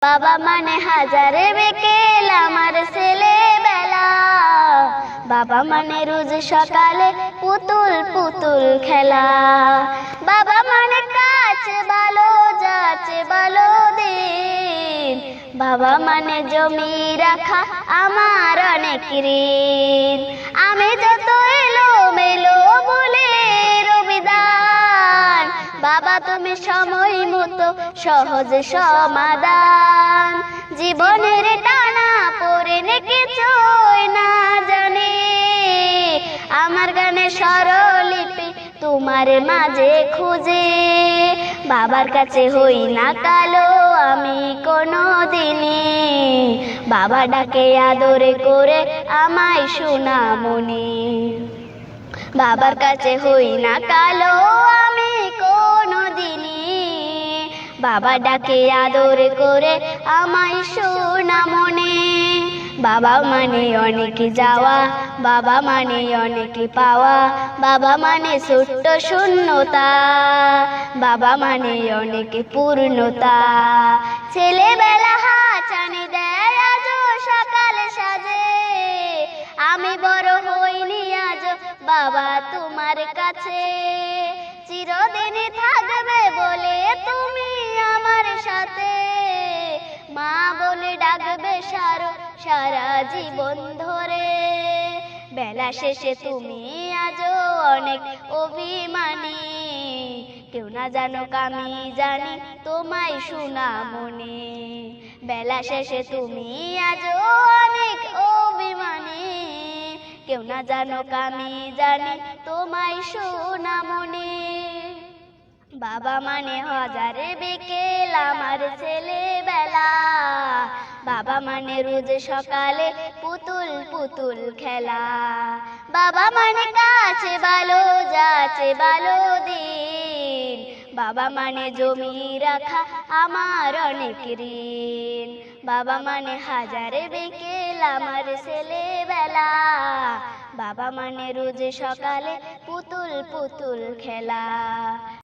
বাবা মানে হাজারে বিকেল আমার ছেলেবেলা। বাবা মানে রোজ সকালে পুতুল পুতুল খেলা। বাবা মানে কাছে ভালো যাচ্ছে ভালো দিন। বাবা মানে জমি রাখা আমার অনেক ঋণ। আমি যত এলো মেলো বলে রবিদান, বাবা তুমি সময় মতো সহজ সমাধান। জীবনের টানা পড়ে কিছুই না জানি, আমার গানে স্বরলিপি তোমার মাঝে খুঁজে। বাবার কাছে হই না কালো আমি কোনো দিনই, বাবা ডাকে আদরে করে আমায় সোনামণি। বাবার কাছে হই না কালো আমি কোনো দিনই, বাবা ডাকে আদর করে আমায় সোনামণি। বাবা মানে অনেক যাওয়া, বাবা মানে অনেক পাওয়া, বাবা মানে ছোট্ট শূন্যতা, বাবা মানে অনেক পূর্ণতা। ছেলেবেলা হাঁচানি দেয় আজ সকাল সাজে, আমি বড় হইনি আজ বাবা তোমার কাছে। চিরদিন থাকবে বলে তুমি আমার সাথে, মা বলে ডাকবে সারা জীবন ধরে। বেলা শেষে তুমি আজও অনেক অভিমানী, কেউ না জানুক আমি জানি তোমায় সোনামণি। বেলা শেষে তুমি আজও অনেক অভিমানী, কেউ না জানুক আমি জানি তোমায় সোনামণি। বাবা মানে হাজারে বিকেল আমার ছেলেবেলা। বাবা মানে রোজ সকালে পুতুল পুতুল খেলা। বাবা মানে কাছে ভালো যাচ্ছে ভালো দিন। বাবা মানে জমি রাখা আমার অনেক ঋণ। বাবা মানে হাজারে বিকেল আমার ছেলেবেলা। বাবা মানে রোজ সকালে পুতুল পুতুল খেলা।